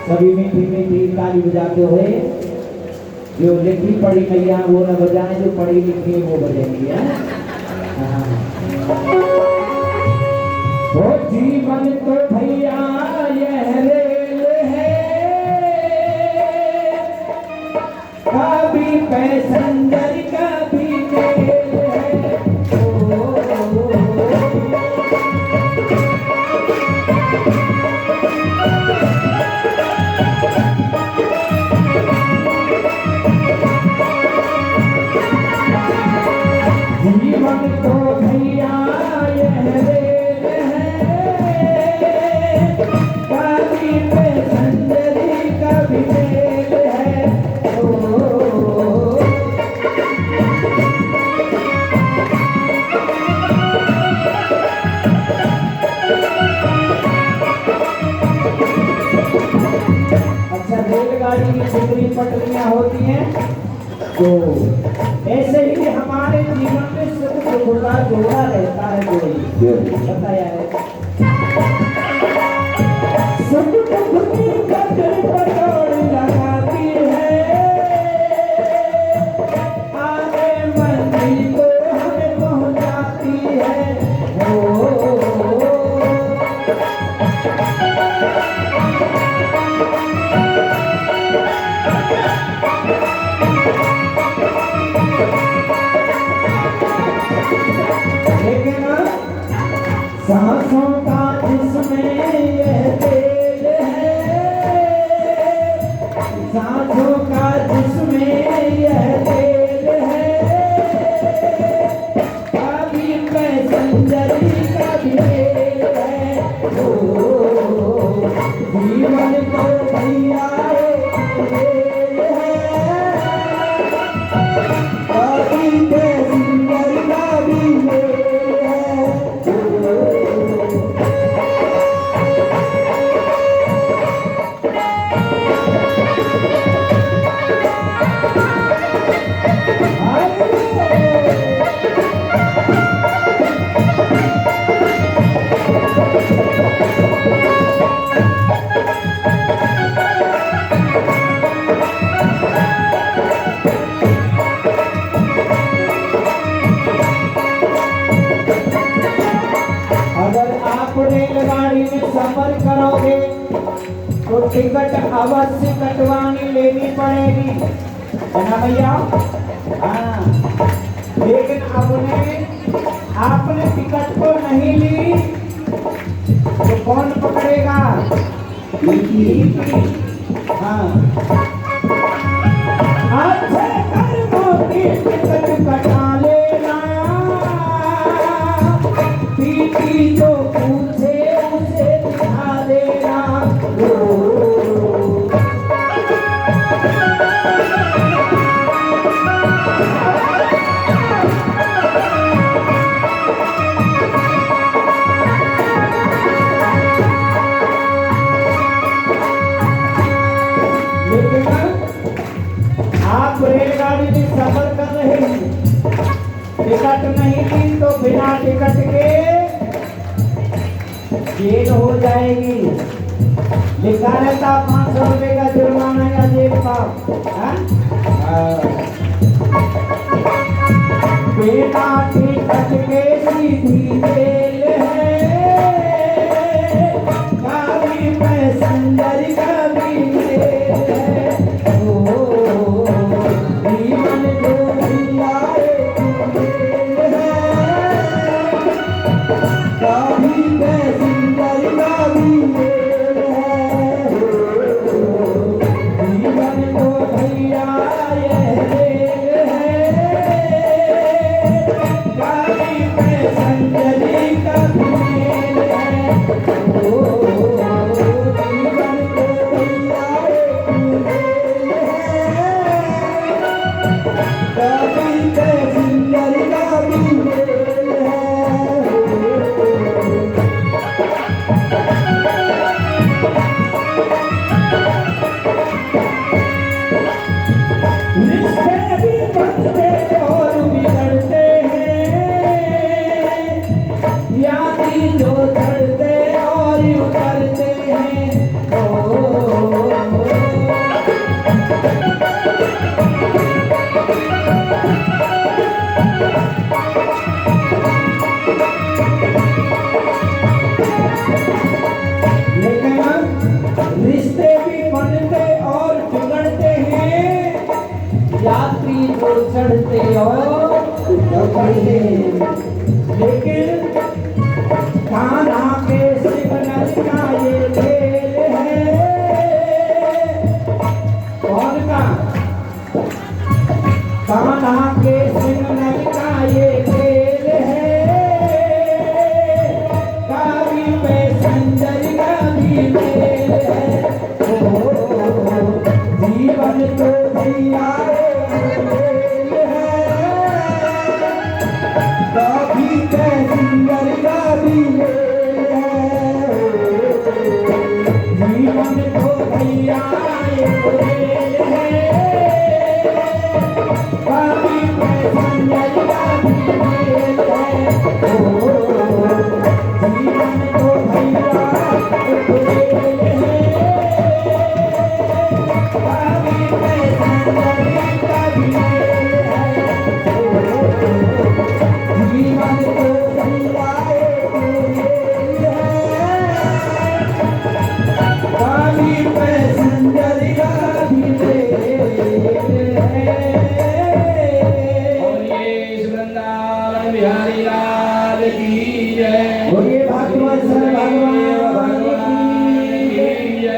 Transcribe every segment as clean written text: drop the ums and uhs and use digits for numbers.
सभी मीठी मीठी ताली बजाते हुए जो लिखी पढ़ी मैया वो न बजाएं, जो पढ़ी लिखी वो बजेंगी। वो जीवन तो भैया यह रेल है, कभी पैसेंजर कभी मेल है। जीवन तो भैया यह रेल है, कभी पैसेंजर कभी मेल है। अच्छा, रेलगाड़ी की जितनी पटरियां होती हैं तो ऐसे ही हमारे जीवन में सुख दुख का जोड़ा रहता है। कोई बताया है सुख दुख की कटोरी लगाती है, आगे मंजिल को हमें पहुंचाती है। लेकिन सांसों का जिसमें यह तेल है, सांसों का जिसमें यह तेल है, कभी पैसेंजर कभी मेल है। जीवन को भैया रेल है, कभी पैसेंजर कभी मेल है। अगर आप रेलगाड़ी में सफर करोगे तो टिकट अवश्य कटवानी लेनी पड़ेगी, है ना भैया? हाँ, लेकिन आपने टिकट तो नहीं ली तो कौन पकड़ेगा? हाँ, अच्छे कर्मों की टिकट कटा लेना, पीटी जो पूछे उसे दिखा देना। लेकिन आप रेलगाड़ी में सफर कर रहे हैं, टिकट नहीं ली तो बिना टिकट के जेल हो जाएगी। लिखा रहता 500 रुपए का जुर्माना या जेल का। बिना टिकट के सीधी जेल है, कभी पैसेंजर कभी मेल है। जीवन जो भैया रेल है, कभी पैसेंजर कभी मेल है। जीवन तो भैया यह रेल चढ़ते और उतरते, लेकिन कान्हा के सिग्नल का ये खेल है। कौन का? कान्हा के सिग्नल का ये खेल है। कावी पैसेंजर का भी मेल है। जीवन तो भैया खेल है। कावी पैसेंजर का भी मेल है। जीवन तो भैया खेल है। कावी पैसेंजर का भी मेल है। जीवन तो भैया खेल है। कावी पैसेंजर का भी मेल है। जीवन तो भैया खेल है। कावी पैसेंजर का भी मेल है। और ये इस वृंदावन बिहारी लाल की जय। और ये भागवत सर भगवान की जय।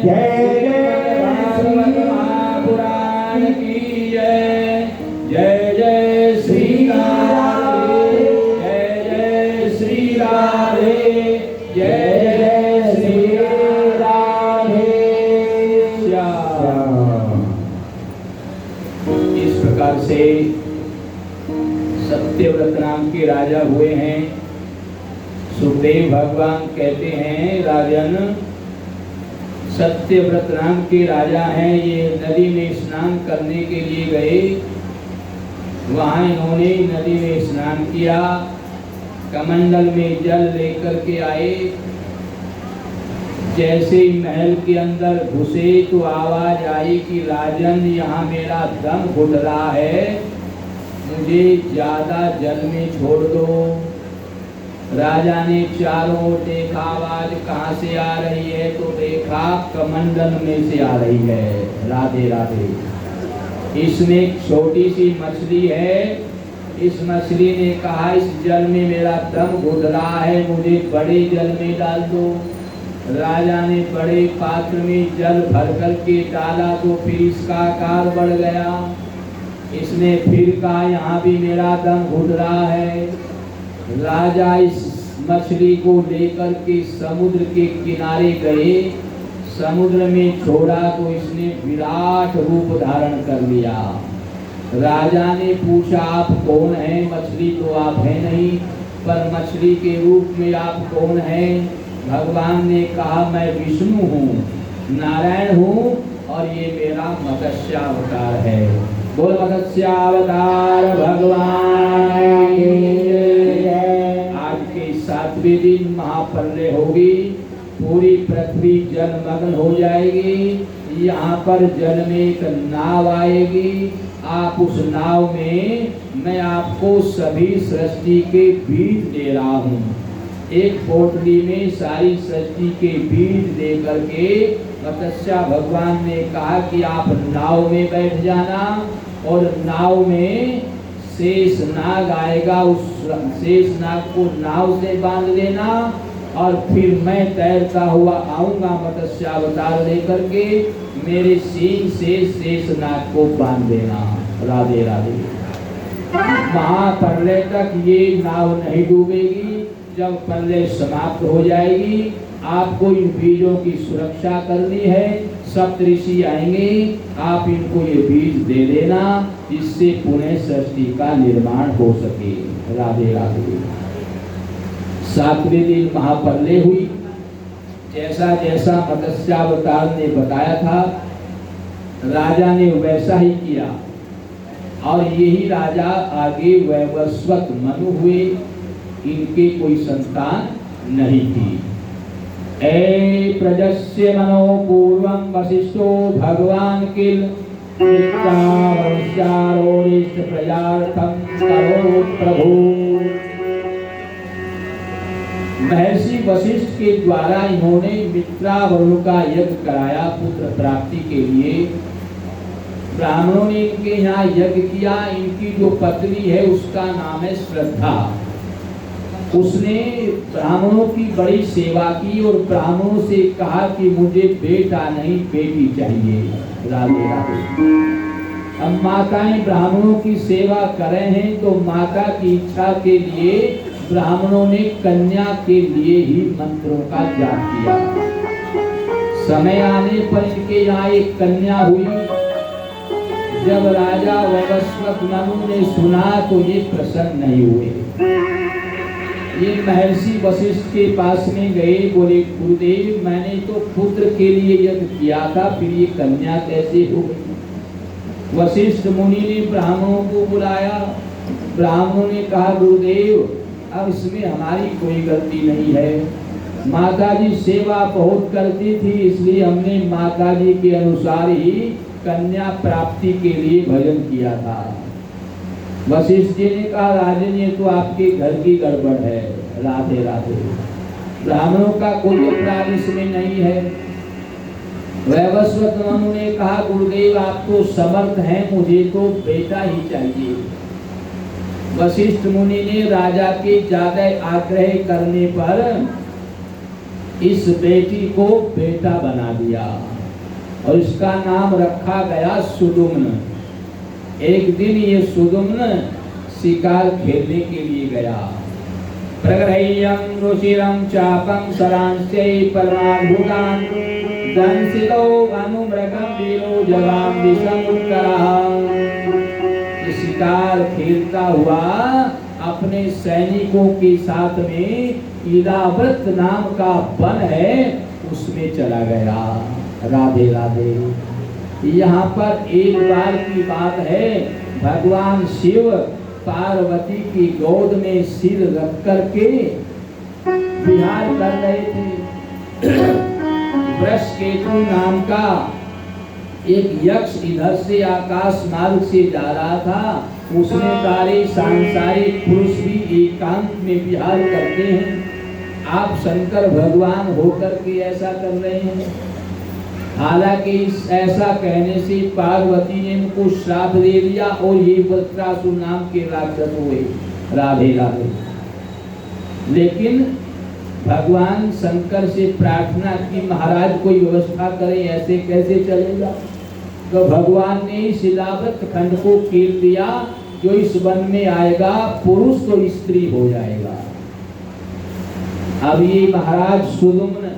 जय जय भागवत महापुराण की जय। जय जय श्री राधे। जय जय श्री राधे। जय जय श्री राधे श्याम। इस प्रकार से सत्यव्रत नाम के राजा हुए हैं। सुखदेव भगवान कहते हैं राजन, सत्यव्रत नाम के राजा हैं। ये नदी में स्नान करने के लिए गए। वहाँ इन्होंने नदी में स्नान किया, कमंडल में जल लेकर के आए। जैसे ही महल के अंदर घुसे तो आवाज आई कि राजन, यहाँ मेरा दम घुट रहा है, मुझे ज्यादा जल में छोड़ दो। राजा ने चारों ओर देखा, आवाज कहाँ से आ रही है तो देखा कमंडल में से आ रही है। राधे राधे। इसमें एक छोटी सी मछली है। इस मछली ने कहा इस जल में मेरा दम घुट रहा है, मुझे बड़े जल में डाल दो। राजा ने बड़े पात्र में जल भर कर के डाला तो फिर इसका आकार बढ़ गया। इसने फिर कहा यहाँ भी मेरा दम घुट रहा है। राजा इस मछली को लेकर के समुद्र के किनारे गए। समुद्र में छोड़ा तो इसने विराट रूप धारण कर लिया। राजा ने पूछा आप कौन हैं? मछली तो आप हैं नहीं, पर मछली के रूप में आप कौन हैं? भगवान ने कहा मैं विष्णु हूँ, नारायण हूँ, और ये मेरा मत्स्यावतार है। बोल मत्स्यावतार भगवान की जय। आज के 7वें दिन महाप्रलय होगी, पूरी पृथ्वी जलमग्न हो जाएगी। यहाँ पर जल में एक नाव आएगी। आप उस नाव में मैं आपको सभी सृष्टि के बीज दे रहा हूँ। एक पोटली में सारी सृष्टि के बीज दे करके मत्स्य भगवान ने कहा कि आप नाव में बैठ जाना और नाव में शेष नाग आएगा, उस शेष नाग को नाव से बांध देना और फिर मैं तैरता हुआ आऊंगा मत्स्यावतार लेकर के, मेरे सींग से शेष नाग को बांध देना। राधे राधे। महाप्रलय तक ये नाव नहीं डूबेगी। जब प्रलय समाप्त हो जाएगी आपको इन बीजों की सुरक्षा करनी है। सप्तऋषि आएंगे, आप इनको ये बीज दे देना, इससे पुनः सृष्टि का निर्माण हो सके। राधे राधे। 7वें दिन महाप्रलय हुई। जैसा जैसा मत्स्यावतार ने बताया था राजा ने वैसा ही किया और यही राजा आगे वैवस्वत मनु हुए। इनके कोई संतान नहीं थी। ए प्रजस्य मनो पूर्वं वसिष्ठो भगवान किल मित्रावस्यारोरिष्ट प्रजार्थं करोत् प्रभु। महर्षि वशिष्ठ के द्वारा इन्होंने मित्रावरुण का यज्ञ कराया पुत्र प्राप्ति के लिए। ब्राह्मणों ने इनके यहाँ यज्ञ किया। इनकी जो पत्नी है उसका नाम है श्रद्धा। उसने ब्राह्मणों की बड़ी सेवा की और ब्राह्मणों से कहा कि मुझे बेटा नहीं बेटी चाहिए। राधे राधे। अब माताएं ब्राह्मणों की सेवा कर रहे हैं तो माता की इच्छा के लिए ब्राह्मणों ने कन्या के लिए ही मंत्रों का जाप किया। समय आने पर इनके यहाँ एक कन्या हुई। जब राजा वैवस्वत मनु ने सुना तो ये प्रसन्न नहीं हुए। ये महर्षि वशिष्ठ के पास में गए, बोले गुरुदेव मैंने तो पुत्र के लिए यज्ञ किया था, फिर ये कन्या कैसे हो गई? वशिष्ठ मुनि ने ब्राह्मणों को बुलाया। ब्राह्मणों ने कहा गुरुदेव अब इसमें हमारी कोई गलती नहीं है। माताजी सेवा बहुत करती थी इसलिए हमने माताजी के अनुसार ही कन्या प्राप्ति के लिए भजन किया था। वशिष्ठ जी ने कहा राजन ये तो आपके घर की गड़बड़ है। राधे राधे। ब्राह्मणों का कोई अपराध इसमें नहीं है। वैवस्वत मनु ने कहा गुरुदेव आप तो समर्थ हैं, मुझे तो बेटा ही चाहिए। वशिष्ठ मुनि ने राजा के ज्यादा आग्रह करने पर इस बेटी को बेटा बना दिया और इसका नाम रखा गया सुदुम्न। एक दिन ये सुदुम्न शिकार खेलने के लिए गया। प्रगृह्यं रुचिरं चापं सरांस्यै परमाद्भुतान् दंसितो अनुमृगं वीरो जगाम दिशमुत्तरः। शिकार खेलता हुआ अपने सैनिकों के साथ में इलाव्रत नाम का वन है उसमें चला गया। राधे राधे। यहाँ पर एक बार की बात है, भगवान शिव पार्वती की गोद में सिर रख करके विहार कर रहे थे। वृषकेतु नाम का एक यक्ष इधर से आकाश मार्ग से जा रहा था। उसने सारे सांसारिक पुरुष भी एकांत में विहार करते हैं, आप शंकर भगवान होकर के ऐसा कर रहे हैं। हालांकि ऐसा कहने से पार्वती ने उनको श्राप दे दिया और ये वृत्रासुर नाम के राक्षस हुए। राधे राधे। लेकिन भगवान शंकर से प्रार्थना की महाराज कोई व्यवस्था करें, ऐसे कैसे चलेगा? तो भगवान ने शिलावृत खंड को कील दिया, जो इस वन में आएगा पुरुष तो स्त्री हो जाएगा। अब ये महाराज सुदुम्न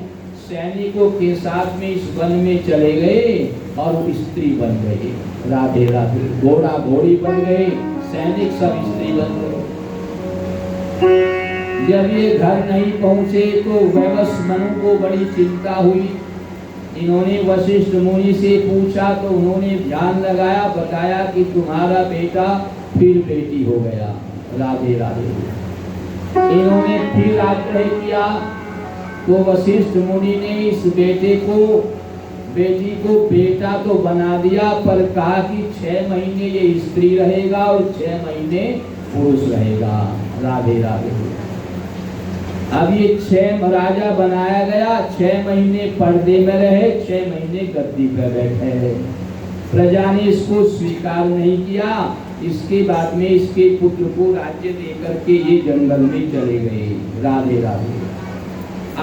सैनिकों के साथ में इस वन में चले गए और वो स्त्री बन गए। राधे राधे। घोड़ा घोड़ी बन गए, सैनिक सब स्त्री बन गए। जब ये घर नहीं पहुंचे तो वैवस्वत मनु को बड़ी चिंता हुई। इन्होंने वशिष्ठ मुनि से पूछा तो उन्होंने ध्यान लगाया, बताया कि तुम्हारा बेटा फिर बेटी हो गया। राधे राधे। इन्होंने फिर आग्रह किया तो वशिष्ठ मुनि ने इस बेटी को बेटा तो बना दिया, पर कहा कि 6 महीने ये स्त्री रहेगा और 6 महीने पुरुष रहेगा। राधे राधे। अब ये 6 राजा बनाया गया, 6 महीने पर्दे में रहे, 6 महीने गद्दी पर बैठे। प्रजा ने इसको स्वीकार नहीं किया। इसके बाद में इसके पुत्र को राज्य देकर के ये जंगल में चले गए। राधे राधे।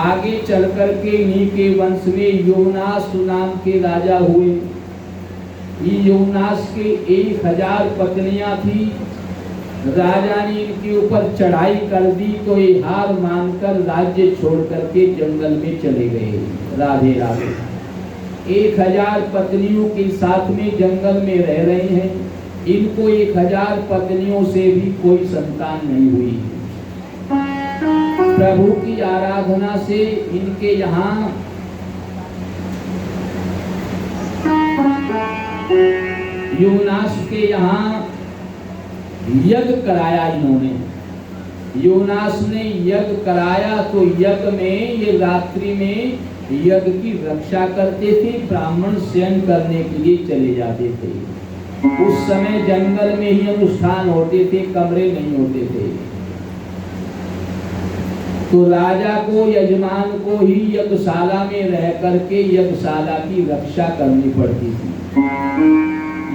आगे चल कर के इन्हीं के वंश में योनास नाम के राजा हुए। ये योनास के 1000 पत्नियां थी। राजा ने इनके ऊपर चढ़ाई कर दी तो ये हार मानकर राज्य छोड़ करके जंगल में चले गए। राधे राधे। 1000 पत्नियों के साथ में जंगल में रह रहे हैं। इनको 1000 पत्नियों से भी कोई संतान नहीं हुई। प्रभु की आराधना से इनके यहाँ योनास के यहाँ यज्ञ कराया। इन्होंने योनास ने यज्ञ कराया तो यज्ञ में ये रात्रि में यज्ञ की रक्षा करते थे, ब्राह्मण शयन करने के लिए चले जाते थे। उस समय जंगल में ही अनुष्ठान होते थे, कमरे नहीं होते थे। तो राजा को यजमान को ही यज्ञशाला में रह करके यज्ञशाला की रक्षा करनी पड़ती थी।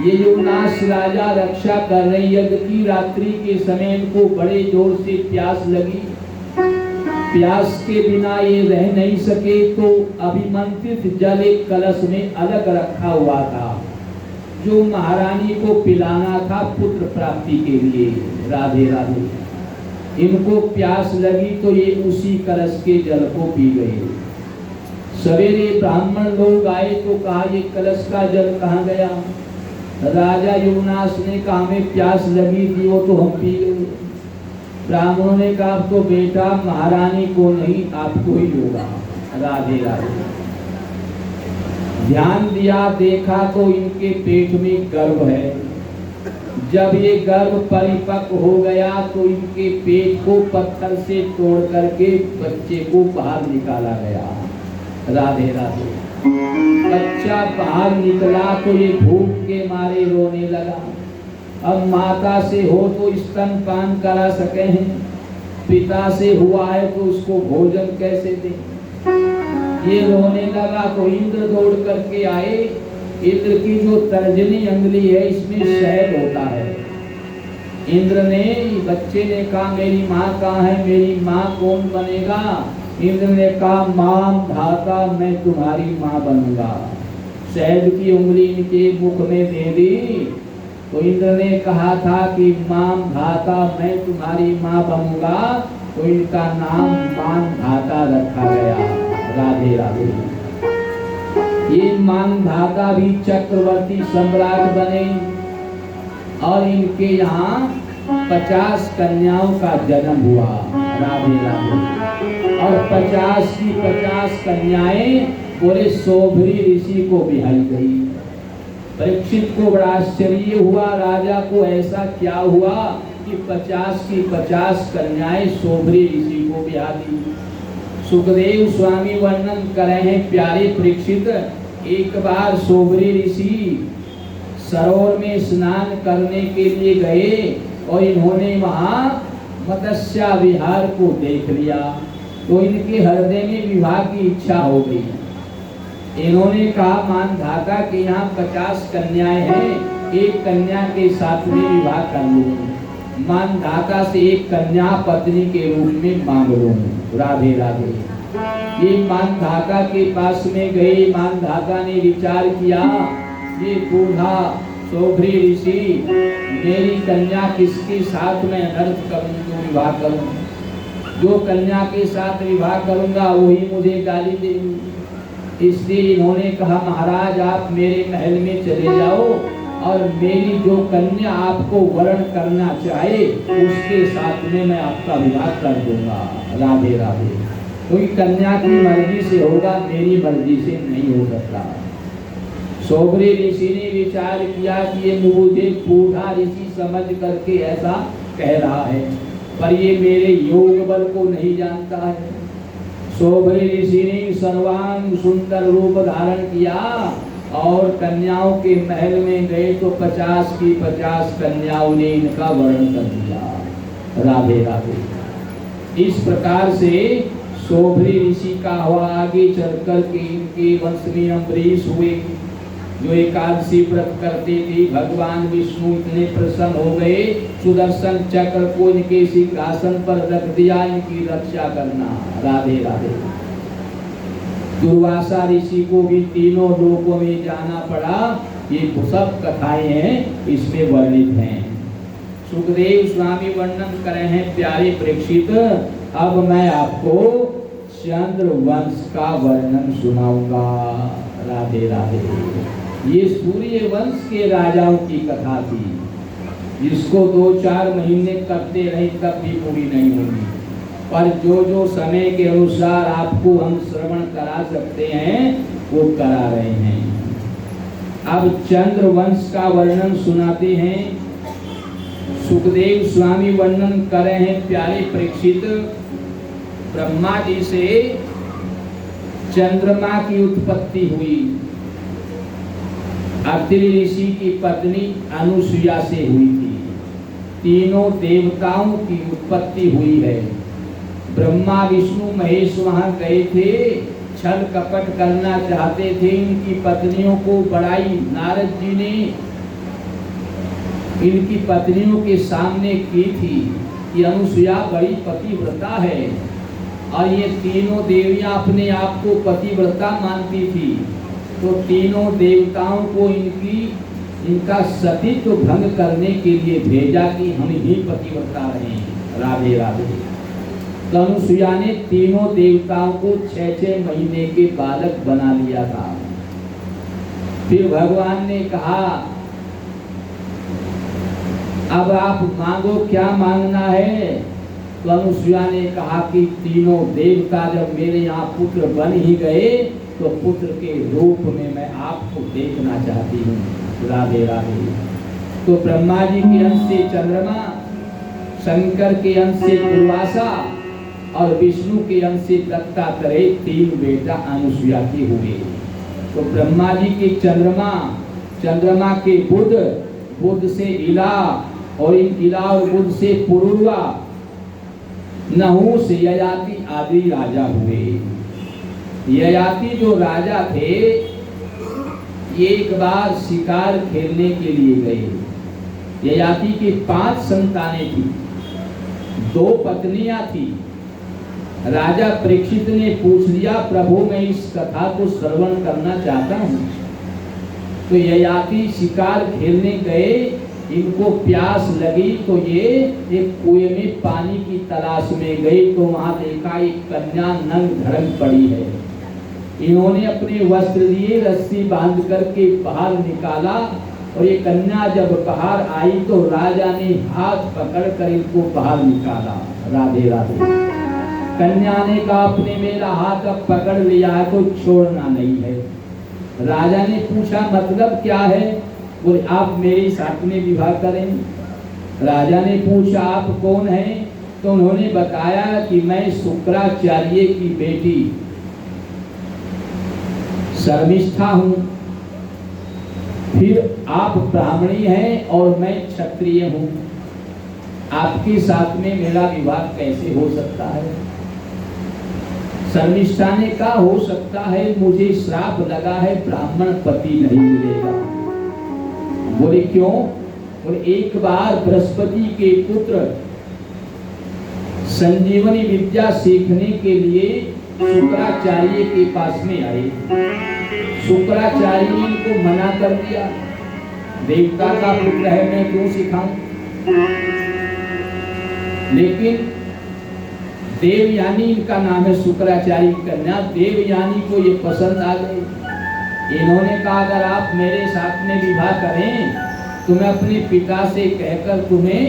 ये योनास राजा रक्षा कर रहे यज्ञ की। रात्रि के समय इनको बड़े जोर से प्यास लगी। प्यास के बिना ये रह नहीं सके, तो अभिमंत्रित जल एक कलश में अलग रखा हुआ था, जो महारानी को पिलाना था पुत्र प्राप्ति के लिए। राधे राधे। इनको प्यास लगी तो ये उसी कलश के जल को पी गए। सवेरे ब्राह्मण लोग आए तो कहा, ये कलश का जल कहाँ गया? राजा योनास ने कहा, हमें प्यास लगी थी, वो तो हम पी गए। ब्राह्मणों ने कहा, तो बेटा महारानी को नहीं, आपको ही होगा। राधे राधे। ध्यान दिया, देखा तो इनके पेट में गर्भ है। जब ये गर्भ परिपक्व हो गया तो इनके पेट को पत्थर से तोड़ करके बच्चे को बाहर निकाला गया। राधे राधे। बच्चा बाहर निकला तो ये भूख के मारे रोने लगा। अब माता से हो तो स्तनपान करा सके हैं, पिता से हुआ है तो उसको भोजन कैसे दें? ये रोने लगा तो इंद्र दौड़ करके आए। इंद्र की जो तर्जनी अंगुली है इसमें शहद होता है। इंद्र ने, बच्चे ने कहा, मेरी माँ कहाँ है? मेरी माँ कौन बनेगा? इंद्र ने कहा, मां धाता, मैं तुम्हारी माँ बनूंगा। शहद की उंगली इनके मुख में दे दी तो इंद्र ने कहा था कि मां धाता, मैं तुम्हारी माँ बनूंगा, तो इनका नाम मान धाता रखा गया। राधे राधे। ये मान धाता भी चक्रवर्ती सम्राट बने और इनके यहाँ 50 कन्याओं का जन्म हुआ। राधे राधे। और 50 की 50 कन्याएं पूरे सोभरी ऋषि को बिहाई गई। परीक्षित को बड़ा आश्चर्य हुआ, राजा को ऐसा क्या हुआ कि 50 की 50 कन्याएं सोभरी ऋषि को बिहा दी। सुखदेव स्वामी वर्णन कर रहे हैं, प्यारे परीक्षित, एक बार सोभरी ऋषि सरोवर में स्नान करने के लिए गए और इन्होंने वहां मत्स्य विहार को देख लिया तो इनके हृदय में विवाह की इच्छा हो गई। इन्होंने कहा, मानधाता के यहाँ 50 कन्याएं हैं, एक कन्या के साथ में विवाह कर लूं। मानधाता से एक कन्या पत्नी के रूप में मांग लूं। राधे राधे। ये मानधाता के पास में गए। मानधाता ने विचार किया, ये बूढ़ा सोभरी ऋषि, मेरी कन्या किसके साथ में अनर्थ करूं, जो विवाह करूं? जो कन्या के साथ विवाह करूंगा वही मुझे गाली देगी। इसलिए इन्होंने कहा, महाराज आप मेरे महल में चले जाओ और मेरी जो कन्या आपको वर्ण करना चाहे उसके साथ में मैं आपका विवाह कर दूंगा। राधे राधे। क्योंकि कन्या की मर्जी से होगा, मेरी मर्जी से नहीं हो सकता। सोभरी ऋषि ने विचार किया कि ये मुझे बूढ़ा ऋषि समझ करके ऐसा कह रहा है, पर ये मेरे योग बल को नहीं जानता है। सोभरी ऋषि ने सर्वांग सुंदर रूप धारण किया और कन्याओं के महल में गए तो 50 की 50 कन्याओं ने इनका वर्णन कर दिया। राधे राधे। इस प्रकार से सोभरी ऋषि का हुआ। आगे चलकर के इनके वंश में अम्बरीश हुए, जो एकादशी व्रत करते थे। भगवान विष्णु इतने प्रसन्न हो गए, सुदर्शन चक्र को इनके सिंहासन पर रख दिया, इनकी रक्षा करना। राधे राधे। दुर्वासा ऋषि को भी तीनों लोकों में जाना पड़ा। ये सब कथाएं हैं, इसमें वर्णित हैं। सुखदेव स्वामी वर्णन कर रहे हैं, प्यारे परीक्षित, अब मैं आपको चंद्र वंश का वर्णन सुनाऊंगा। राधे राधे। ये सूर्य वंश के राजाओं की कथा थी, जिसको 2-4 महीने करते रहे तब भी पूरी नहीं होगी। पर जो जो समय के अनुसार आपको हम श्रवण करा सकते हैं वो करा रहे हैं। अब चंद्र वंश का वर्णन सुनाते हैं। सुखदेव स्वामी वर्णन कर रहे हैं, प्यारे परीक्षित, ब्रह्मा जी से चंद्रमा की उत्पत्ति हुई। अत्रि ऋषि की पत्नी अनुसुईया से हुई थी। तीनों देवताओं की उत्पत्ति हुई है। ब्रह्मा विष्णु महेश वहां गए थे, छल कपट करना चाहते थे, उनकी पत्नियों को बढ़ाई। नारद जी ने इनकी पत्नियों के सामने की थी कि अनुसुईया बड़ी पतिव्रता है, और ये तीनों देवियां अपने आप को पतिव्रता मानती थी। तो तीनों देवताओं को इनका सतीत्व भंग करने के लिए भेजा कि हम ही पतिव्रता रहें। राधे राधे। तो अनुसुईया ने तीनों देवताओं को 6-6 महीने के बालक बना लिया था। फिर भगवान ने कहा अब आप मांगो, क्या मांगना है। तो अनुसुईया ने कहा कि तीनों देवता जब मेरे यहाँ पुत्र बन ही गए तो पुत्र के रूप में मैं आपको देखना चाहती हूँ। राधे राधे। तो ब्रह्मा जी के अंश से चंद्रमा, शंकर के अंश से दुर्वासा और विष्णु के अंश से दत्तात्रेय, 3 बेटा अनुसुईया के हुए। तो ब्रह्मा जी के चंद्रमा के बुध से इला, और इन इला और बुध से पुरुरवा, नहुष, ययाति आदि राजा हुए। ययाति जो राजा थे एक बार शिकार खेलने के लिए गए। ययाति की 5 संतानें थी, 2 पत्नियां थी। राजा परीक्षित ने पूछ लिया प्रभु मैं इस कथा को श्रवण करना चाहता हूँ। तो ययाति शिकार खेलने गए, इनको प्यास लगी तो ये एक कुएं में पानी की तलाश में गए। तो वहां देखा एक कन्या नंग धड़ंग पड़ी है। इन्होंने अपने वस्त्र लिए, रस्सी बांध करके बाहर निकाला, और ये कन्या जब बाहर आई तो राजा ने हाथ पकड़ कर इनको बाहर निकाला। राधे राधे। कन्या ने कहा आपने मेरा हाथ अब पकड़ लिया है तो छोड़ना नहीं है। राजा ने पूछा मतलब क्या है। बोले आप मेरे साथ में विवाह करें। राजा ने पूछा आप कौन हैं। तो उन्होंने बताया कि मैं शुक्राचार्य की बेटी शर्मिष्ठा हूँ। फिर आप ब्राह्मणी हैं और मैं क्षत्रिय हूँ, आपके साथ में मेरा विवाह कैसे हो सकता है। शर्मिष्ठा ने कहा हो सकता है, मुझे श्राप लगा है, ब्राह्मण पति नहीं मिलेगा। बोले क्यों। बोले एक बार बृहस्पति के पुत्र संजीवनी विद्या सीखने के लिए शुक्राचार्य के पास में आए। शुक्राचार्य ने इनको मना कर दिया, देवता का पुत्र है मैं क्यों सिखाऊं। लेकिन देवयानी इनका नाम है, शुक्राचार्य की कन्या, देवयानी को ये पसंद आ गई। इन्होंने कहा अगर आप मेरे साथ में विवाह करें तो मैं अपने पिता से कहकर तुम्हें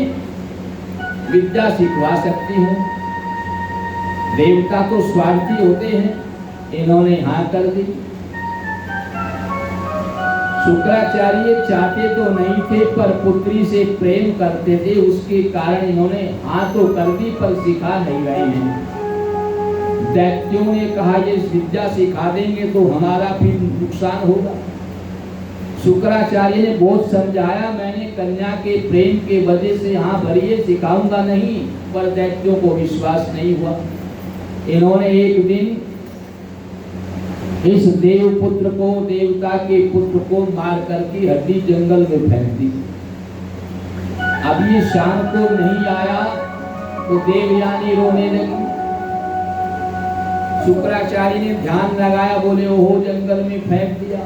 विद्या सिखवा सकती हूँ। देवता तो स्वार्थी होते हैं, इन्होंने हाँ कर दी। शुक्राचार्य चाहते तो नहीं थे पर पुत्री से प्रेम करते थे, उसके कारण इन्होंने हाँ तो कर दी पर सिखा नहीं रहे हैं। दैत्यों ने कहा ये विद्या सिखा देंगे तो हमारा फिर नुकसान होगा। शुक्राचार्य ने बहुत समझाया, मैंने कन्या के प्रेम के वजह से हाँ भरिए सिखाऊंगा नहीं, पर दैत्यों को विश्वास नहीं हुआ। इन्होंने एक दिन इस देवपुत्र को, देवता के पुत्र को मार करके हड्डी जंगल में फेंक दी। अब ये शाम को नहीं आया तो देवयानी रोने लगी। शुक्राचार्य ने ध्यान लगाया, बोले ओहो जंगल में फेंक दिया,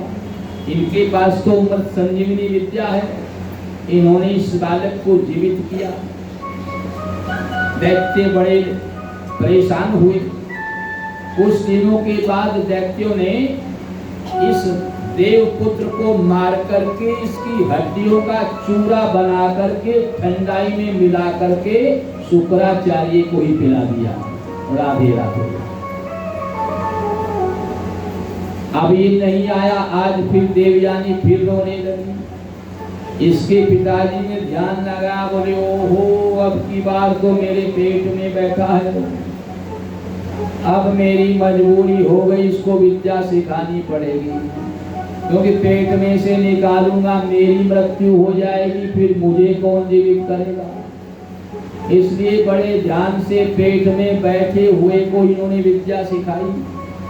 इनके पास तो अमृत संजीवनी विद्या है। इन्होंने इस बालक को जीवित किया। दैत्य बड़े परेशान हुए। कुछ दिनों के बाद दैत्यों ने इस देवपुत्र को मार करके इसकी हड्डियों का चूरा बना करके ठंडाई में मिला करके शुक्राचार्य को ही पिला दिया। राधे राधे। अब ये नहीं आया, आज फिर देवयानी फिर रोने लगी। इसके पिताजी ने ध्यान लगाया, बोले ओहो अब की बार तो मेरे पेट में बैठा है, अब मेरी मजबूरी हो गई, इसको विद्या सिखानी पड़ेगी, क्योंकि पेट में से निकालूंगा मेरी मृत्यु हो जाएगी, फिर मुझे कौन जीवित करेगा। इसलिए बड़े ध्यान से पेट में बैठे हुए को इन्होंने विद्या सिखाई,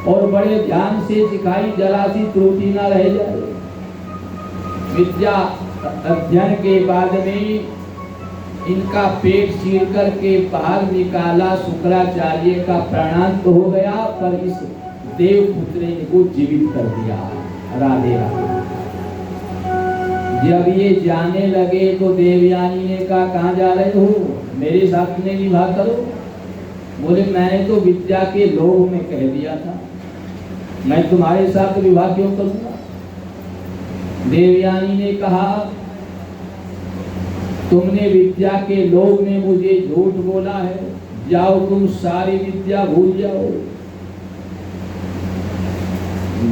और बड़े ध्यान से सिखाई, जरा सी त्रुटि ना रह जाए। विद्या अध्ययन के बाद में इनका पेट चीर करके बाहर निकाला। शुक्राचार्य का प्राणांत हो गया, पर इस देवपुत्र ने इनको जीवित कर दिया। राधे राधे। जब ये जाने लगे तो देवयानी ने कहा, कहाँ जा रहे हो? मेरे साथ में विवाह करो। बोले, मैंने तो विद्या के लोभ में कह दिया था, मैं तुम्हारे साथ विवाह क्यों करूंगा? देवयानी ने कहा, तुमने विद्या के लोभ में मुझे झूठ बोला है, जाओ तुम सारी विद्या भूल जाओ।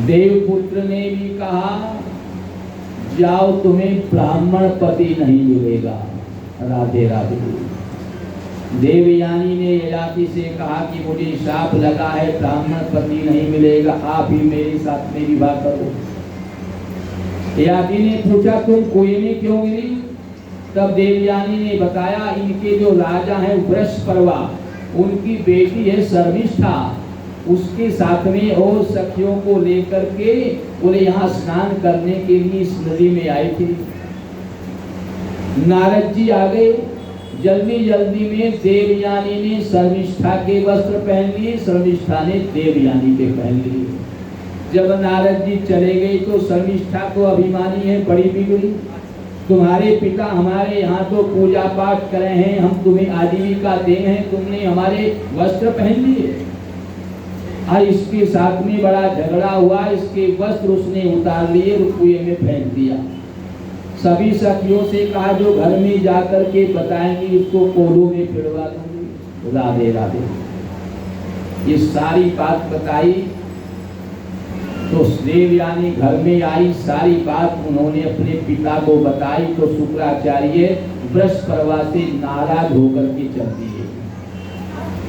देवपुत्र ने भी कहा, जाओ तुम्हें ब्राह्मण पति नहीं मिलेगा। राधे राधे। देवयानी ने ययाति से कहा कि मुझे शाप लगा है, ब्राह्मण पति नहीं मिलेगा, आप ही मेरे साथ में विवाह करो। ययाति ने पूछा, तुम कुएं में क्यों गिरी? तब देवयानी ने बताया, इनके जो राजा हैं वृषपर्वा, उनकी बेटी है शर्मिष्ठा, उसके साथ में और सखियों को लेकर के बोले यहाँ स्नान करने के लिए इस नदी में आई थी। नारद जी आ गए। जल्दी जल्दी में देवयानी ने शर्मिष्ठा के वस्त्र पहन लिए, शर्मिष्ठा ने देवयानी के पहन लिए। जब नारद जी चले गए तो शर्मिष्ठा को अभिमानी है, बड़ी बिगड़ी। तुम्हारे पिता हमारे यहाँ तो पूजा पाठ करे हैं, हम तुम्हें आजीविका दे हैं, तुमने हमारे वस्त्र पहन लिए। और इसके साथ में बड़ा झगड़ा हुआ, इसके वस्त्र उसने उतार लिए, कुएं में फेंक दिया। सभी सखियों से कहा, जो घर में जाकर के बताएंगे उसको कोलों में फिरवा दूंगी। राधे राधे। ये सारी बात बताई तो देवयानी घर में आई, सारी बात उन्होंने अपने पिता को बताई तो शुक्राचार्य वृषपर्वा से नाराज होकर के चल दिए।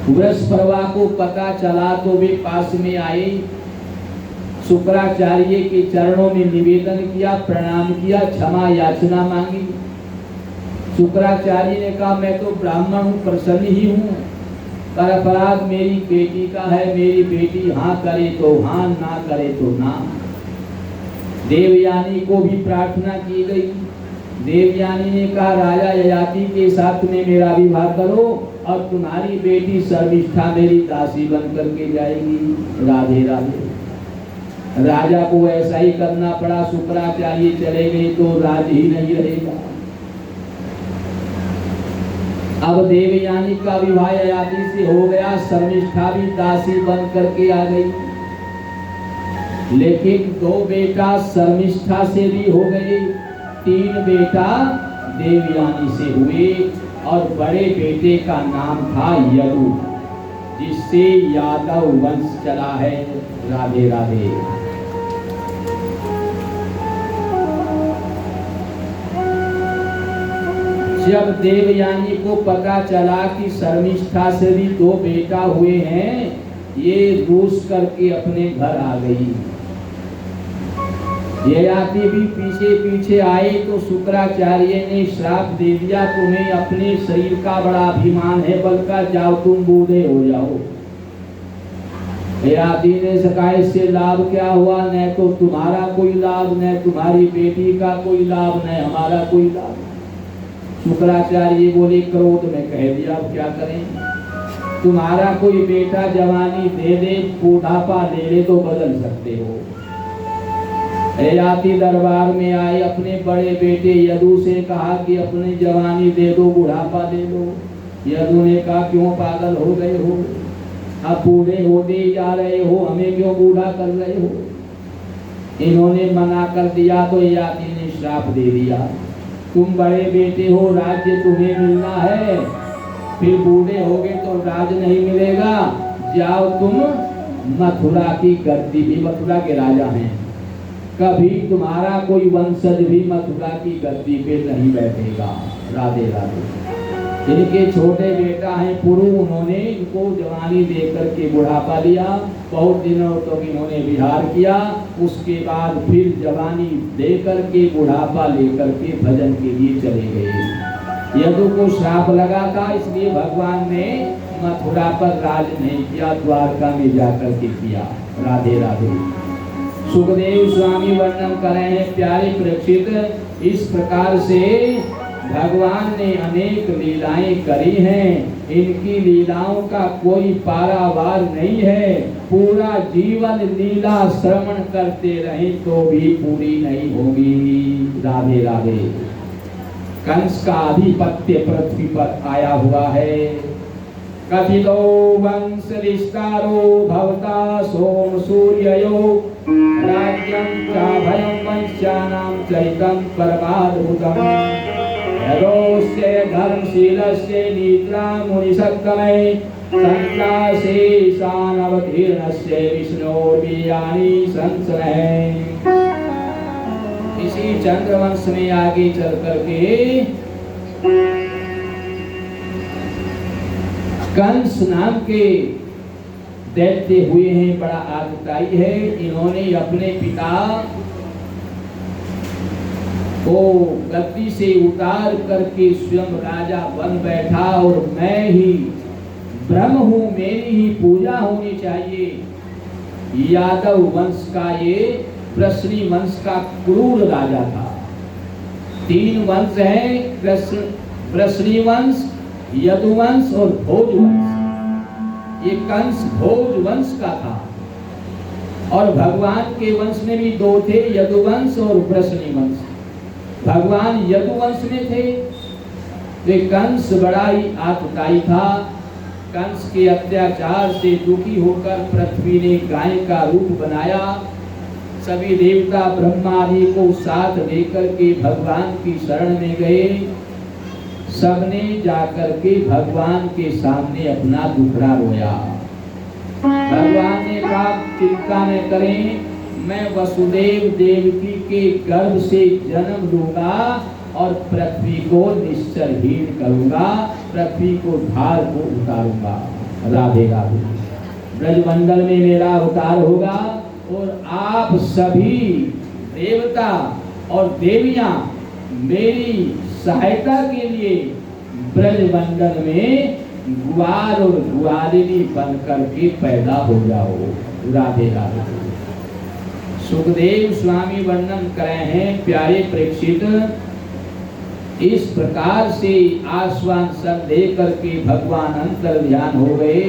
वृषपर्वा को पता चला तो वे पास में आए, शुक्राचार्य के चरणों में निवेदन किया, प्रणाम किया, क्षमा याचना मांगी। शुक्राचार्य ने कहा, मैं तो ब्राह्मण हूँ, प्रसन्न ही हूँ, पर अपराध मेरी बेटी का है। मेरी बेटी हाँ करे तो हाँ, ना करे तो ना। देवयानी को भी प्रार्थना की गई। देवयानी ने कहा, राजा ययाति के साथ में मेरा विवाह करो और तुम्हारी बेटी शर्मिष्ठा मेरी दासी बन करके जाएगी। राधे राधे। राजा को ऐसा ही करना पड़ा। शुक्राचार्य चले गए तो राज ही नहीं रहेगा। अब देवयानी का विवाह ययाति से हो गया, शर्मिष्ठा भी दासी बन करके आ गई। लेकिन 2 बेटा शर्मिष्ठा से भी हो गए, 3 बेटा देवयानी से हुए और बड़े बेटे का नाम था यदु, जिससे यादव वंश चला है। राधे राधे। जब देवयानी को पता चला कि शर्मिष्ठा से भी 2 बेटा हुए हैं, ये रूस करके अपने घर आ गई। ययाति भी पीछे पीछे आए तो शुक्राचार्य ने श्राप दे दिया, तुम्हें अपने शरीर का बड़ा अभिमान है, बल्कि जाओ तुम बूढ़े हो जाओ। ययाति ने कहा, इससे लाभ क्या हुआ? न तो तुम्हारा कोई लाभ, न तुम्हारी बेटी का कोई लाभ, न हमारा कोई लाभ। शुक्राचार्य बोले, क्रोध में कह दिया, अब क्या करें? तुम्हारा कोई बेटा जवानी दे दे, बुढ़ापा ले ले तो बदल सकते हो। ययाति दरबार में आए, अपने बड़े बेटे यदु से कहा कि अपनी जवानी दे दो, बुढ़ापा दे दो। यदु ने कहा, क्यों पागल हो गए हो? अब बूढ़े होते जा रहे हो, हमें क्यों बूढ़ा कर रहे हो? इन्होंने मना कर दिया तो ययाति ने श्राप दे दिया, तुम बड़े बेटे हो, राज्य तुम्हें मिलना है, फिर बूढ़े होगे तो राज नहीं मिलेगा, जाओ तुम मथुरा की गद्दी भी, मथुरा के राजा हैं, कभी तुम्हारा कोई वंशज भी मथुरा की गद्दी पे नहीं बैठेगा। राधे राधे। इनके छोटे बेटा हैं पुरु, उन्होंने इनको जवानी देकर के बुढ़ापा दिया, बहुत दिनों तक इन्होंने विहार किया, उसके बाद फिर जवानी देकर के बुढ़ापा लेकर के भजन के लिए चले गए। यदु को श्राप लगा था, इसलिए भगवान ने मथुरा पर राज नहीं किया, द्वारका में जाकर के किया। राधे राधे। सुखदेव स्वामी वर्णन कर रहे हैं, प्यारे परीक्षित, इस प्रकार से भगवान ने अनेक लीलाएं करी हैं। इनकी लीलाओं का कोई पारावार नहीं है। पूरा जीवन लीला श्रवण करते रहे तो भी पूरी नहीं होगी। राधे राधे। कंस का आधिपत्य पृथ्वी पर आया हुआ है। कथितो वंश विस्तारो भवता सोम सूर्ययो राज्यं च भयं वंश्यानां चरितं परमाद्भुतम् यदोस्य धर्मशीलस्य निद्रा मुनिसत्तमे संत्रासेशानवतीर्णस्य विष्णोर्वीर्याणि संसरहे। इसी चंद्रवंश में आगे चल करके कंस नाम के दैत्य हुए हैं, बड़ा आतताई है। इन्होंने अपने पिता को गद्दी से उतार करके स्वयं राजा बन बैठा और मैं ही ब्रह्म हूँ, मेरी ही पूजा होनी चाहिए। यादव वंश का ये प्रश्नी वंश का क्रूर राजा था। 3 वंश हैं, प्रश्नी वंश, यदुवंश और भोजवंश। ये कंस भोजवंश का था और भगवान के वंश में भी 2 थे, यदुवंश और प्रश्नी वंश। भगवान यदुवंश में थे। वे कंस बड़ा ही आतताई था। कंस के अत्याचार से दुखी होकर पृथ्वी ने गाय का रूप बनाया। सभी देवता ब्रह्मा आदि को साथ लेकर के भगवान की शरण में गए। सबने जाकर के भगवान के सामने अपना दुखड़ा रोया। भगवान ने कहा, चिंता न करें, मैं वसुदेव देवकी के गर्भ से जन्म लूंगा और पृथ्वी को निश्चरहीन करूंगा, पृथ्वी को धार को उतारूंगा। राधे राधे। ब्रजमंडल में मेरा अवतार होगा और आप सभी देवता और देवियां मेरी सहायता के लिए ब्रजमंडल में ग्वाल और ग्वालिनी बनकर के पैदा हो जाओ। राधे राधे। सुखदेव स्वामी वर्णन कर रहे हैं, प्यारे प्रेक्षित, इस प्रकार से आश्वासन देकर के भगवान अंतर ध्यान हो गए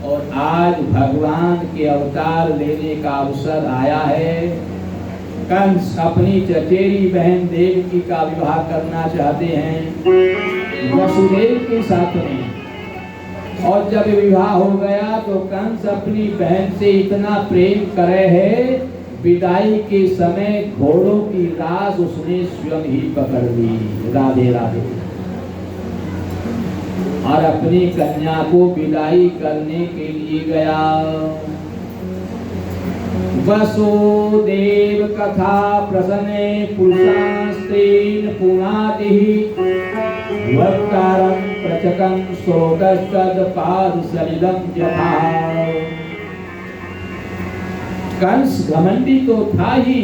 और आज भगवान के अवतार लेने का अवसर आया है। कंस अपनी चचेरी बहन देवकी का विवाह करना चाहते हैं वसुदेव के साथ में, और जब विवाह हो गया तो कंस अपनी बहन से इतना प्रेम करे है, विदाई के समय घोड़ों की लाश उसने स्वयं ही पकड़ ली। राधे राधे। और अपनी कन्या को विदाई करने के लिए गया। वसुदेव कथा प्रसन्ने पुरुषास्त्रीन् पुनातिः वक्तारं प्रचकं स्रोतस्तत्पादसलिलं यथा। कंस घमंडी तो था ही,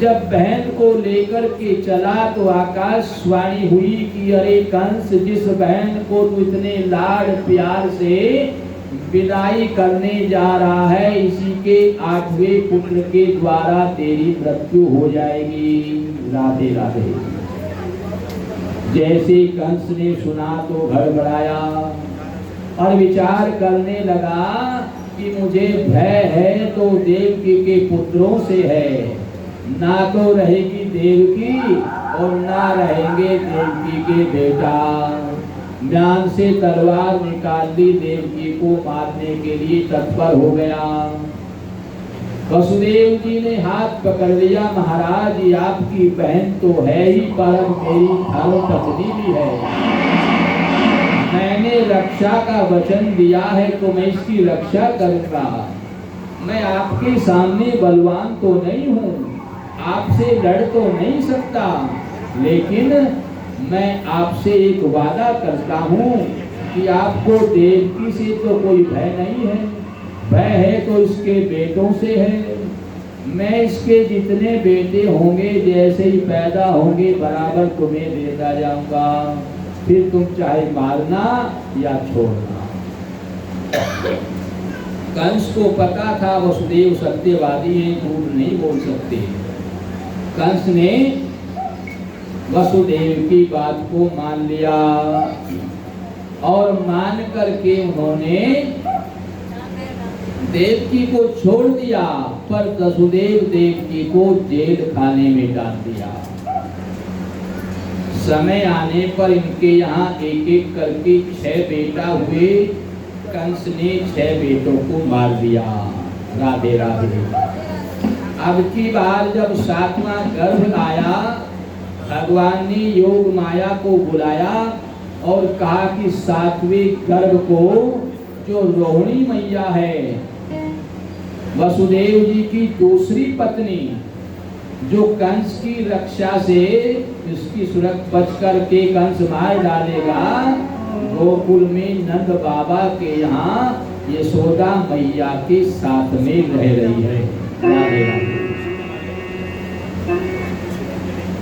जब बहन को लेकर के चला तो आकाशवाणी हुई कि अरे कंस, जिस बहन को तू इतने लाड प्यार से विदाई करने जा रहा है, इसी के 8वें पुत्र के द्वारा तेरी मृत्यु हो जाएगी। राधे राधे। जैसे कंस ने सुना तो गड़बड़ाया और विचार करने लगा कि मुझे भय है तो देवकी के पुत्रों से है, ना तो रहेगी देवकी और ना रहेंगे देवकी के बेटा। म्यान से तलवार निकाल ली, देवकी को मारने के लिए तत्पर हो गया। वसुदेव जी ने हाथ पकड़ लिया, महाराज ये आपकी बहन तो है ही, पर मेरी धर्म पत्नी भी है। मैंने रक्षा का वचन दिया है तो मैं इसकी रक्षा करूंगा। मैं आपके सामने बलवान तो नहीं हूँ, आपसे लड़ तो नहीं सकता, लेकिन मैं आपसे एक वादा करता हूँ कि आपको देवकी से तो कोई भय नहीं है, भय है तो इसके बेटों से है। मैं इसके जितने बेटे होंगे, जैसे ही पैदा होंगे, बराबर तुम्हें देता जाऊंगा, फिर तुम चाहे मारना या छोड़ना। कंस को पता था वसुदेव सत्यवादी हैं, झूठ नहीं बोल सकते। कंस ने वसुदेव की बात को मान लिया और मान करके उन्होंने देवकी को छोड़ दिया, पर वसुदेव देवकी को जेल खाने में डाल दिया। समय आने पर इनके यहाँ एक एक करके 6 बेटा हुए। कंस ने 6 बेटों को मार दिया। राधे राधे। अब की बार जब 7वां गर्भ आया, भगवान ने योग माया को बुलाया और कहा कि 7वें गर्भ को जो रोहिणी मैया है, वसुदेव जी की दूसरी पत्नी, जो कंस की रक्षा से इसकी सुरक्षा बच करके कंस मार डालेगा, गोकुल में नंद बाबा के यहाँ यशोदा मैया के साथ में रह रही है। राधे राधे।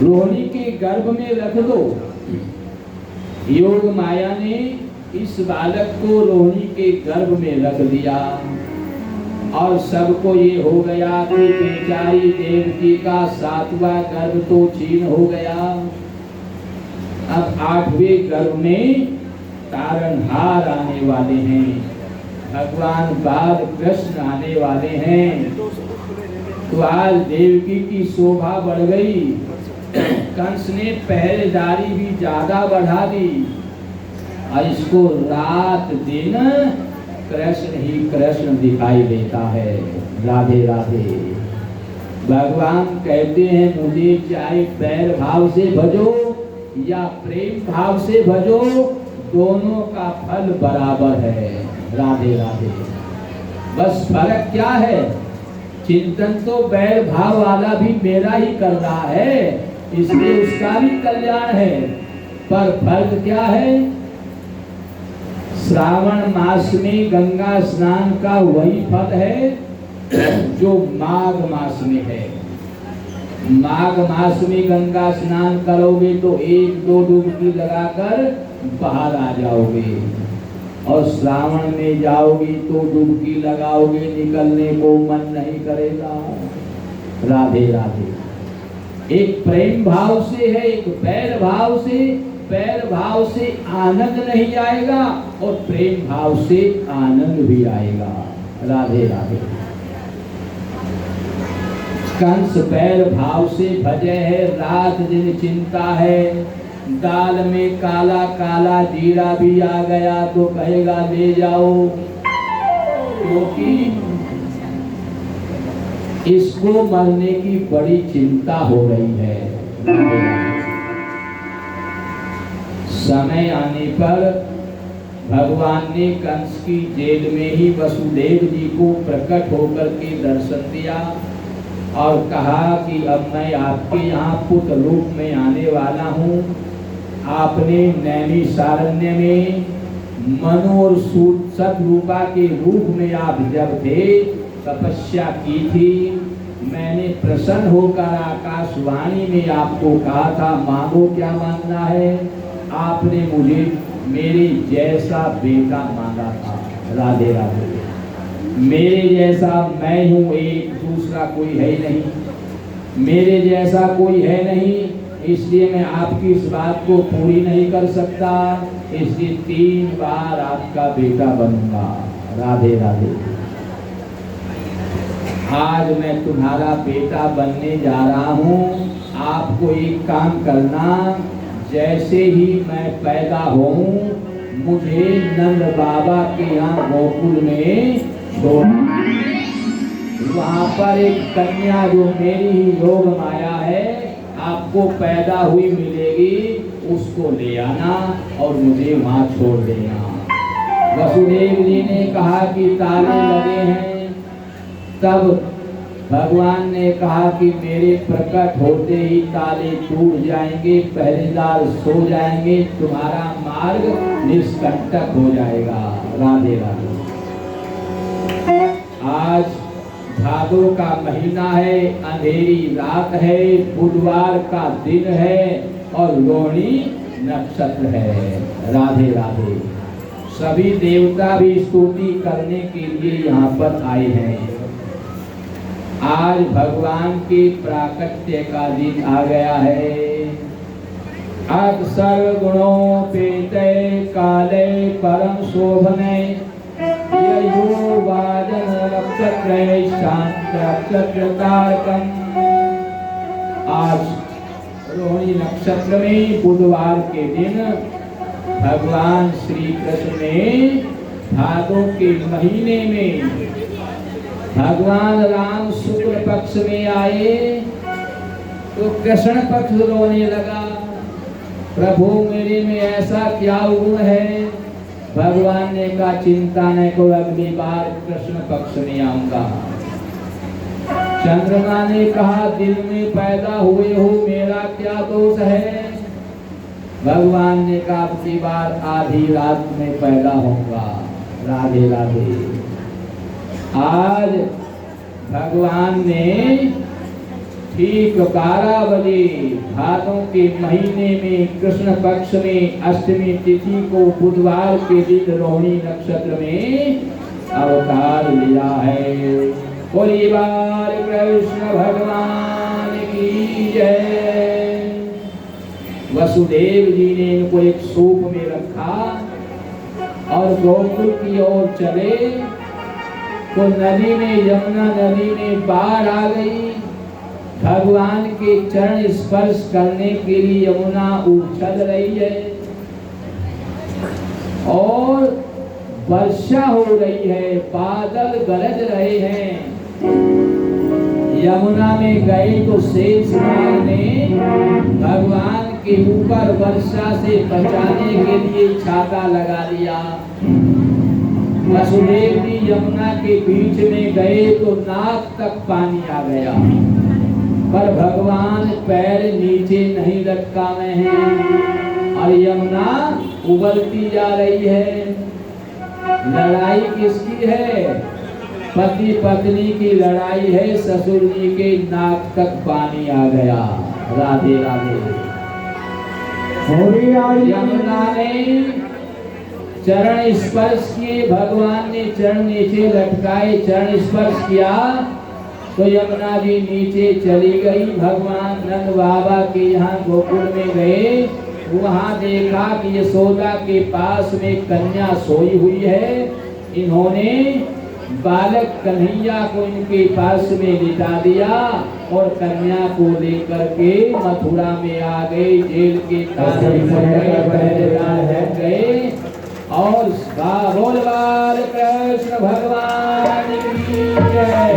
रोहिणी के गर्भ में रख दो। योग माया ने इस बालक को रोहिणी के गर्भ में रख दिया और सबको ये हो गया कि बेचारी देवकी का 7वां गर्भ तो छीन हो गया। अब 8वें गर्भ में तारनहार आने वाले हैं, भगवान बाल कृष्ण आने वाले हैं। तो आज देवकी की शोभा बढ़ गई। कंस ने पहरेदारी भी ज्यादा बढ़ा दी और इसको रात दिन कृष्ण ही कृष्ण दिखाई देता है। राधे राधे। भगवान कहते हैं मुझे चाहे बैर भाव से भजो या प्रेम भाव से भजो, दोनों का फल बराबर है। राधे राधे। बस फर्क क्या है, चिंतन तो बैर भाव वाला भी मेरा ही कर रहा है, इसलिए उसका भी कल्याण है। पर फर्क क्या है, श्रावण मास में गंगा स्नान का वही फल है जो माघ मास में है। माघ मास में गंगा स्नान करोगे तो 1-2 डुबकी लगाकर बाहर आ जाओगे, और श्रावण में जाओगी तो डुबकी लगाओगे, निकलने को मन नहीं करेगा। राधे राधे। एक प्रेम भाव से है, एक बैर भाव से। बैर भाव से आनंद नहीं आएगा और प्रेम भाव से आनंद भी आएगा। राधे राधे। कंस बैर भाव से भजे है, रात दिन चिंता है। दाल में काला काला जीरा भी आ गया तो कहेगा ले जाओ, क्योंकि इसको मरने की बड़ी चिंता हो रही है। समय आने पर भगवान ने कंस की जेल में ही वसुदेव जी को प्रकट होकर के दर्शन दिया और कहा कि अब मैं आपके यहाँ पुत्र रूप में आने वाला हूँ। आपने नैमिषारण्य में मनु और सतरूपा के रूप में आप जब थे तपस्या की थी, मैंने प्रसन्न होकर आकाशवाणी में आपको कहा था मांगो क्या मांगना है। आपने मुझे मेरे जैसा बेटा मांगा था। राधे राधे। मेरे जैसा मैं हूँ, एक दूसरा कोई है नहीं, मेरे जैसा कोई है नहीं, इसलिए मैं आपकी इस बात को पूरी नहीं कर सकता, इसलिए 3 बार आपका बेटा बनूंगा। राधे राधे। आज मैं तुम्हारा बेटा बनने जा रहा हूँ। आपको एक काम करना, जैसे ही मैं पैदा होऊं मुझे नंद बाबा के यहाँ गोकुल में छोड़ना। वहाँ पर एक कन्या जो मेरी ही योग माया है, आपको पैदा हुई मिलेगी, उसको ले आना और मुझे वहाँ छोड़ देना। वसुदेव जी ने कहा कि ताले लगे हैं। तब भगवान ने कहा कि मेरे प्रकट होते ही ताले टूट जाएंगे, पहरेदार सो जाएंगे, तुम्हारा मार्ग निष्कंटक हो जाएगा। राधे राधे। आज भादो का महीना है, अंधेरी रात है, बुधवार का दिन है और रोहिणी नक्षत्र है। राधे राधे। सभी देवता भी स्तुति करने के लिए यहाँ पर आए हैं। आज भगवान के प्राकट्य का दिन आ गया है। अब सर्वगुणों पेते काले परम शोभने ययुवादन नक्षत्र शांत नक्षत्र तारकम। आज रोहिणी नक्षत्र में बुधवार के दिन भगवान श्री कृष्ण ने भादों के महीने में भगवान राम शुक्ल पक्ष में आए तो कृष्ण पक्ष रोने लगा, प्रभु मेरे में ऐसा क्या गुण है। भगवान ने कहा चिंता न करो, अगली बार कृष्ण पक्ष में आऊंगा। चंद्रमा ने कहा दिल में पैदा हुए हो, मेरा क्या दोष है। भगवान ने कहा अगली बार आधी रात में पैदा होऊंगा। राधे राधे। आज भगवान ने ठीक 12 बजे भादों के महीने में कृष्ण पक्ष में अष्टमी तिथि को बुधवार के दिन रोहिणी नक्षत्र में अवतार लिया है। बोलिए बाल कृष्ण भगवान की जय। वसुदेव जी ने इनको एक सूप में रखा और गोकुल की ओर चले तो नदी में, यमुना नदी में बाढ़ आ गई। भगवान के चरण स्पर्श करने के लिए यमुना उछल रही है और वर्षा हो रही है, बादल गरज रहे हैं। यमुना में गए तो शेषनाग ने भगवान के ऊपर वर्षा से बचाने के लिए छाता लगा दिया। वसुदेव जी यमुना के बीच में गए तो नाक तक पानी आ गया, पर भगवान पैर नीचे नहीं लटकाए हैं और यमुना उबलती जा रही है। लड़ाई किसकी है? पति पत्नी की लड़ाई है। ससुर जी के नाक तक पानी आ गया। राधे राधे। यमुना ने चरण स्पर्श किए, भगवान ने चरण नीचे लटकाए, चरण स्पर्श किया तो यमुना जी नीचे चली गई। भगवान नंद बाबा के यहाँ गोकुल में गए, वहाँ देखा कि यशोदा के पास में कन्या सोई हुई है। इन्होंने बालक कन्हैया को इनके पास में लिटा दिया और कन्या को लेकर के मथुरा में आ गए। जेल के ताले गए और बोल बाल कृष्ण भगवान की जय।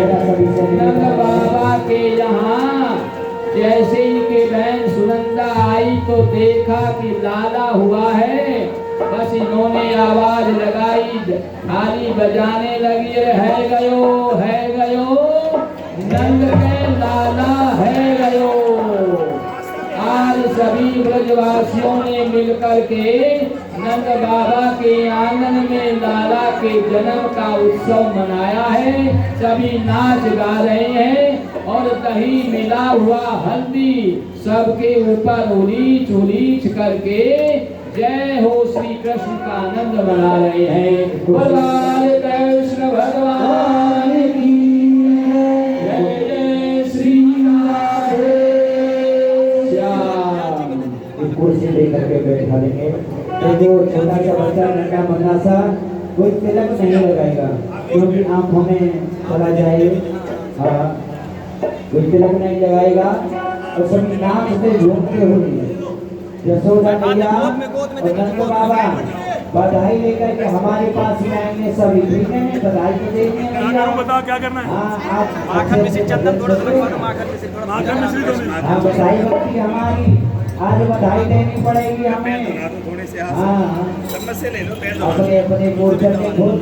नंद बाबा के यहाँ जैसे इनके बहन सुनंदा आई तो देखा कि लाला हुआ है, बस इन्होंने आवाज लगाई, थाली बजाने लगी, है गयो नंद के लाला है गयो। आज सभी ब्रजवासियों ने मिलकर के नंद बाबा के आंगन में लाला के जन्म का उत्सव मनाया है। सभी नाच गा रहे हैं और दही मिला हुआ हल्दी सबके ऊपर उलीच उलीच करके जय हो श्री कृष्ण का आनंद मना रहे हैं। भगवान कृष्ण भगवान की जय। जय श्री राधे श्याम। कुर्सी लेकर के बैठा देंगे। जो छोटा सा बच्चा नन्हा मुन्ना सा कोई तिलक नहीं लगाएगा क्योंकि आंखों में चला जाए। कोई तिलक नहीं लगाएगा और सभी नाम से झूमते हुए यशोदा मैया और नंद बाबा बधाई लेकर के हमारे पास में आएंगे। सभी बधाई तो देंगे। बताओ क्या करना है? माखन मिश्री चंदन माखन मिश्री बधाई भक्ति हमारी आज बधाई देनी पड़ेगी हमें। थोड़े से हाँ चम्मच से ले लो, अपने अपने भोजन में भोज